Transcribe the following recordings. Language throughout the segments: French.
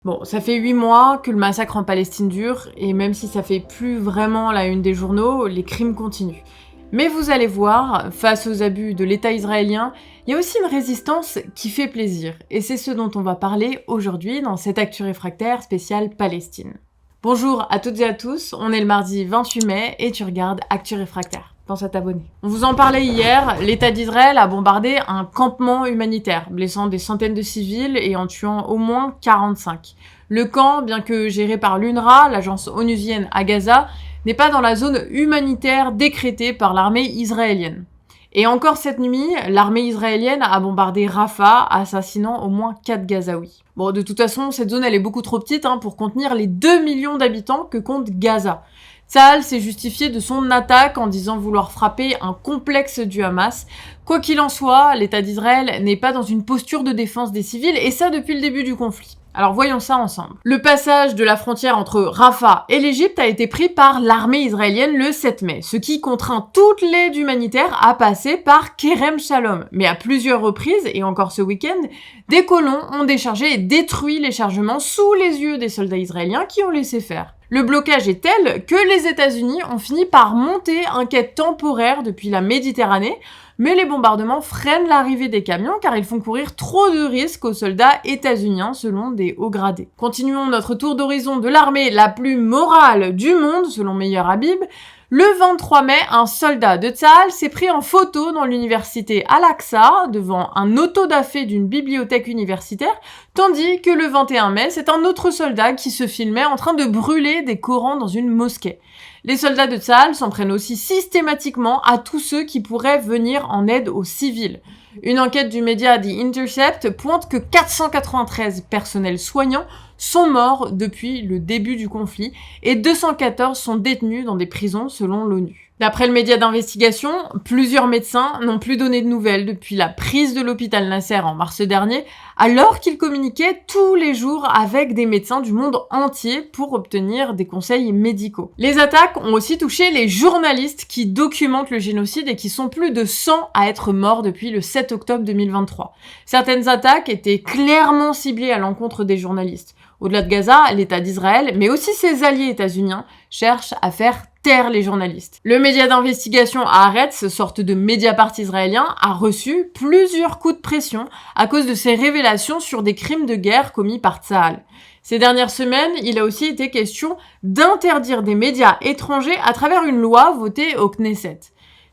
Bon, ça fait 8 mois que le massacre en Palestine dure, et même si ça fait plus vraiment la une des journaux, les crimes continuent. Mais vous allez voir, face aux abus de l'État israélien, il y a aussi une résistance qui fait plaisir, et c'est ce dont on va parler aujourd'hui dans cette Actu Réfractaire spéciale Palestine. Bonjour à toutes et à tous, on est le mardi 28 mai et tu regardes Actu Réfractaire. Pense à t'abonner. On vous en parlait hier, l'État d'Israël a bombardé un campement humanitaire, blessant des centaines de civils et en tuant au moins 45. Le camp, bien que géré par l'UNRWA, l'agence onusienne à Gaza, n'est pas dans la zone humanitaire décrétée par l'armée israélienne. Et encore cette nuit, l'armée israélienne a bombardé Rafah, assassinant au moins 4 Gazaouis. Bon, de toute façon, cette zone elle est beaucoup trop petite pour contenir les 2 millions d'habitants que compte Gaza. Tsahal s'est justifié de son attaque en disant vouloir frapper un complexe du Hamas. Quoi qu'il en soit, l'État d'Israël n'est pas dans une posture de défense des civils, et ça depuis le début du conflit. Alors voyons ça ensemble. Le passage de la frontière entre Rafah et l'Égypte a été pris par l'armée israélienne le 7 mai, ce qui contraint toute l'aide humanitaire à passer par Kerem Shalom. Mais à plusieurs reprises, et encore ce week-end, des colons ont déchargé et détruit les chargements sous les yeux des soldats israéliens qui ont laissé faire. Le blocage est tel que les États-Unis ont fini par monter un quai temporaire depuis la Méditerranée, mais les bombardements freinent l'arrivée des camions car ils font courir trop de risques aux soldats états-uniens selon des hauts gradés. Continuons notre tour d'horizon de l'armée la plus morale du monde selon Meir Habib. Le 23 mai, un soldat de Tsahal s'est pris en photo dans l'université Al-Aqsa devant un autodafé d'une bibliothèque universitaire, tandis que le 21 mai, c'est un autre soldat qui se filmait en train de brûler des Corans dans une mosquée. Les soldats de Tsahal s'en prennent aussi systématiquement à tous ceux qui pourraient venir en aide aux civils. Une enquête du média The Intercept pointe que 493 personnels soignants sont morts depuis le début du conflit et 214 sont détenus dans des prisons selon l'ONU. D'après le média d'investigation, plusieurs médecins n'ont plus donné de nouvelles depuis la prise de l'hôpital Nasser en mars dernier, alors qu'ils communiquaient tous les jours avec des médecins du monde entier pour obtenir des conseils médicaux. Les attaques ont aussi touché les journalistes qui documentent le génocide et qui sont plus de 100 à être morts depuis le 7 octobre 2023. Certaines attaques étaient clairement ciblées à l'encontre des journalistes. Au-delà de Gaza, l'État d'Israël, mais aussi ses alliés états-uniens, cherchent à faire taire les journalistes. Le média d'investigation Haaretz, sorte de Mediapart israélien, a reçu plusieurs coups de pression à cause de ses révélations sur des crimes de guerre commis par Tsahal. Ces dernières semaines, il a aussi été question d'interdire des médias étrangers à travers une loi votée au Knesset.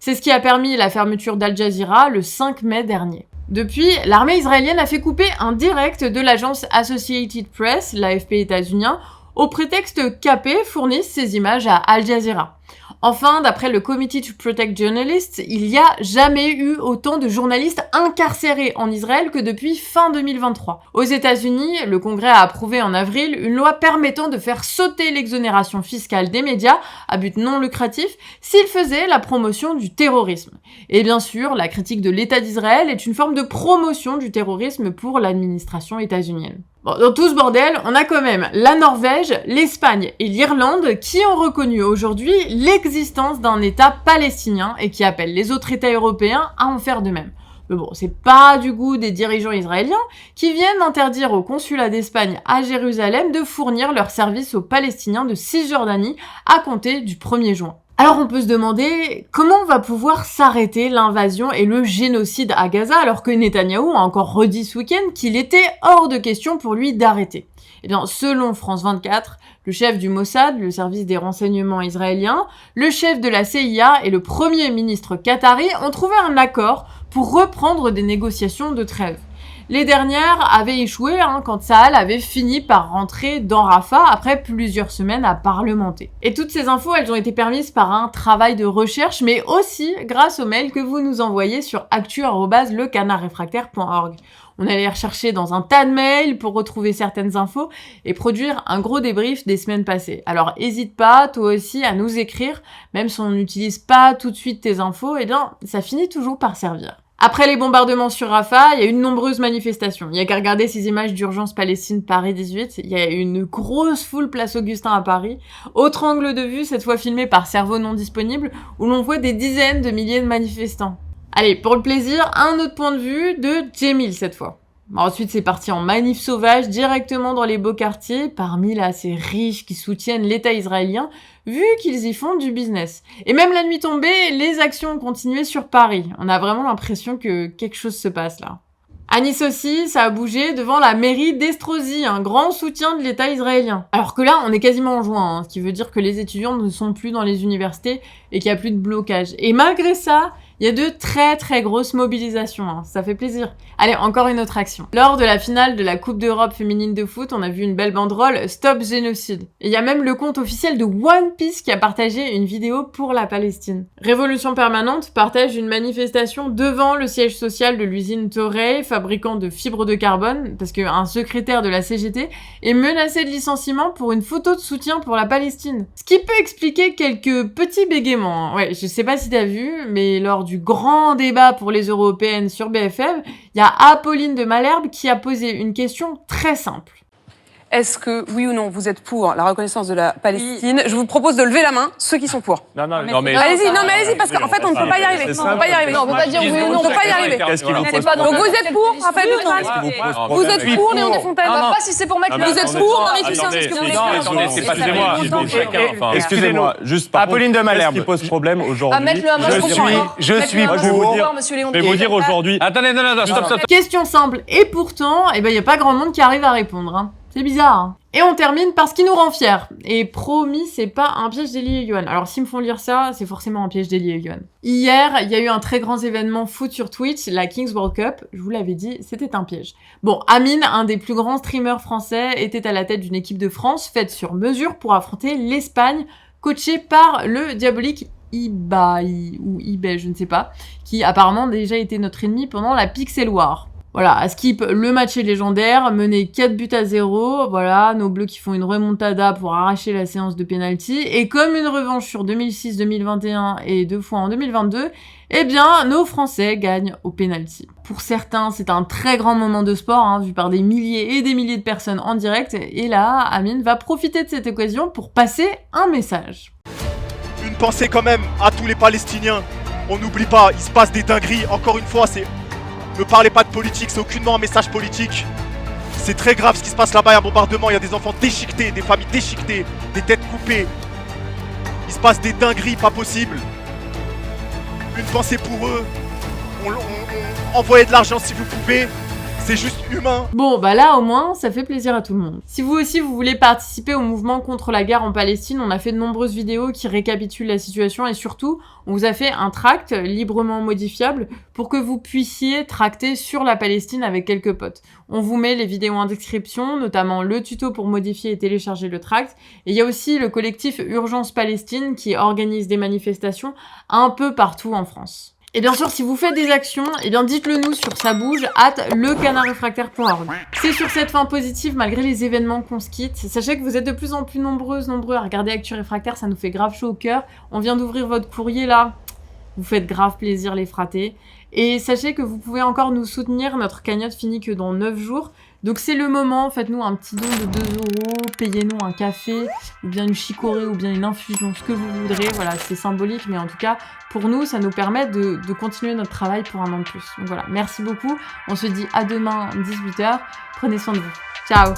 C'est ce qui a permis la fermeture d'Al Jazeera le 5 mai dernier. Depuis, l'armée israélienne a fait couper un direct de l'agence Associated Press, l'AFP états-unien, au prétexte qu'AP fournisse ces images à Al Jazeera. Enfin, d'après le Committee to Protect Journalists, il n'y a jamais eu autant de journalistes incarcérés en Israël que depuis fin 2023. Aux États-Unis, le Congrès a approuvé en avril une loi permettant de faire sauter l'exonération fiscale des médias à but non lucratif s'ils faisaient la promotion du terrorisme. Et bien sûr, la critique de l'État d'Israël est une forme de promotion du terrorisme pour l'administration états-unienne. Bon, dans tout ce bordel, on a quand même la Norvège, l'Espagne et l'Irlande qui ont reconnu aujourd'hui l'existence d'un État palestinien et qui appellent les autres États européens à en faire de même. Mais bon, c'est pas du goût des dirigeants israéliens qui viennent interdire au consulat d'Espagne à Jérusalem de fournir leurs services aux Palestiniens de Cisjordanie à compter du 1er juin. Alors on peut se demander comment va pouvoir s'arrêter l'invasion et le génocide à Gaza alors que Netanyahou a encore redit ce week-end qu'il était hors de question pour lui d'arrêter. Eh bien, selon France 24, le chef du Mossad, le service des renseignements israéliens, le chef de la CIA et le premier ministre qatari ont trouvé un accord pour reprendre des négociations de trêve. Les dernières avaient échoué quand Tsahal avait fini par rentrer dans Rafah après plusieurs semaines à parlementer. Et toutes ces infos, elles ont été permises par un travail de recherche, mais aussi grâce aux mails que vous nous envoyez sur actu@lecanardrefractaire.org. On allait rechercher dans un tas de mails pour retrouver certaines infos et produire un gros débrief des semaines passées. Alors hésite pas, toi aussi, à nous écrire, même si on n'utilise pas tout de suite tes infos, eh bien, ça finit toujours par servir. Après les bombardements sur Rafah, il y a eu de nombreuses manifestations. Il y a qu'à regarder ces images d'urgence Palestine Paris 18. Il y a eu une grosse foule place Augustin à Paris. Autre angle de vue, cette fois filmé par Cerveau non disponible, où l'on voit des dizaines de milliers de manifestants. Allez, pour le plaisir, un autre point de vue de Djemil cette fois. Ensuite, c'est parti en manif sauvage directement dans les beaux quartiers, parmi là ces riches qui soutiennent l'État israélien, vu qu'ils y font du business. Et même la nuit tombée, les actions ont continué sur Paris. On a vraiment l'impression que quelque chose se passe là. À Nice aussi, ça a bougé devant la mairie d'Estrosi, un grand soutien de l'État israélien. Alors que là, on est quasiment en juin, ce qui veut dire que les étudiants ne sont plus dans les universités et qu'il n'y a plus de blocage. Et malgré ça, il y a de très grosses mobilisations, ça fait plaisir. Allez, encore une autre action. Lors de la finale de la Coupe d'Europe féminine de foot, on a vu une belle banderole « Stop Génocide ». Et il y a même le compte officiel de One Piece qui a partagé une vidéo pour la Palestine. Révolution Permanente partage une manifestation devant le siège social de l'usine Toray, fabricant de fibres de carbone, parce qu'un secrétaire de la CGT est menacé de licenciement pour une photo de soutien pour la Palestine. Ce qui peut expliquer quelques petits bégaiements. Ouais, je sais pas si t'as vu, mais lors du grand débat pour les européennes sur BFM, il y a Apolline de Malherbe qui a posé une question très simple. Est-ce que, oui ou non, vous êtes pour la reconnaissance de la Palestine? Oui. Je vous propose de lever la main, ceux qui sont pour. Non, mais... Allez-y, parce qu'en fait, on ne peut pas y arriver. On ne peut pas y arriver. Non, on ne peut pas dire oui ou non, on ne peut pas y arriver. Donc vous êtes pour, Raphaël Glucksmann? Vous êtes pour, Léon Desfontaines? Pas si c'est pour mettre Vous êtes pour, Marie Toussaint? Est-ce que vous êtes Excusez-moi, juste par Apolline de Malherbe. Ce qui pose problème aujourd'hui. Je suis pour. Je vais vous dire aujourd'hui. Attendez, non, stop. Question simple, et pourtant, il n'y a pas grand monde qui arrive à répondre. C'est bizarre. Et on termine par ce qui nous rend fiers. Et promis, c'est pas un piège d'Elie et Yohan. Alors s'ils me font lire ça, c'est forcément un piège d'Elie et Yohan. Hier, il y a eu un très grand événement foot sur Twitch, la Kings World Cup. Je vous l'avais dit, c'était un piège. Bon, Amine, un des plus grands streamers français, était à la tête d'une équipe de France faite sur mesure pour affronter l'Espagne, coachée par le diabolique Ibai, je ne sais pas, qui apparemment déjà été notre ennemi pendant la Pixel War. Voilà, à Skip, le match est légendaire, mené 4-0, voilà, nos bleus qui font une remontada pour arracher la séance de penalty, et comme une revanche sur 2006, 2021 et 2 fois en 2022, eh bien, nos Français gagnent au penalty. Pour certains, c'est un très grand moment de sport, vu par des milliers et des milliers de personnes en direct, et là, Amine va profiter de cette occasion pour passer un message. Une pensée quand même à tous les Palestiniens, on n'oublie pas, il se passe des dingueries, encore une fois, c'est... Ne parlez pas de politique, c'est aucunement un message politique. C'est très grave ce qui se passe là-bas, il y a un bombardement, il y a des enfants déchiquetés, des familles déchiquetées, des têtes coupées. Il se passe des dingueries pas possibles. Une pensée pour eux. Envoyez de l'argent si vous pouvez. C'est juste humain. Bon, bah là, au moins, ça fait plaisir à tout le monde. Si vous aussi, vous voulez participer au mouvement contre la guerre en Palestine, on a fait de nombreuses vidéos qui récapitulent la situation et surtout, on vous a fait un tract librement modifiable pour que vous puissiez tracter sur la Palestine avec quelques potes. On vous met les vidéos en description, notamment le tuto pour modifier et télécharger le tract. Et il y a aussi le collectif Urgence Palestine qui organise des manifestations un peu partout en France. Et bien sûr, si vous faites des actions, dites-le nous sur sabouge@lecanardrefractaire.org. C'est sur cette fin positive, malgré les événements qu'on se quitte. Sachez que vous êtes de plus en plus nombreux à regarder Actu Réfractaire, ça nous fait grave chaud au cœur. On vient d'ouvrir votre courrier là. Vous faites grave plaisir les fratés. Et sachez que vous pouvez encore nous soutenir, notre cagnotte finit que dans 9 jours. Donc c'est le moment, faites-nous un petit don de 2 €, payez-nous un café, ou bien une chicorée, ou bien une infusion, ce que vous voudrez. Voilà, c'est symbolique, mais en tout cas, pour nous, ça nous permet de continuer notre travail pour un an de plus. Donc voilà, merci beaucoup. On se dit à demain, 18 h. Prenez soin de vous. Ciao!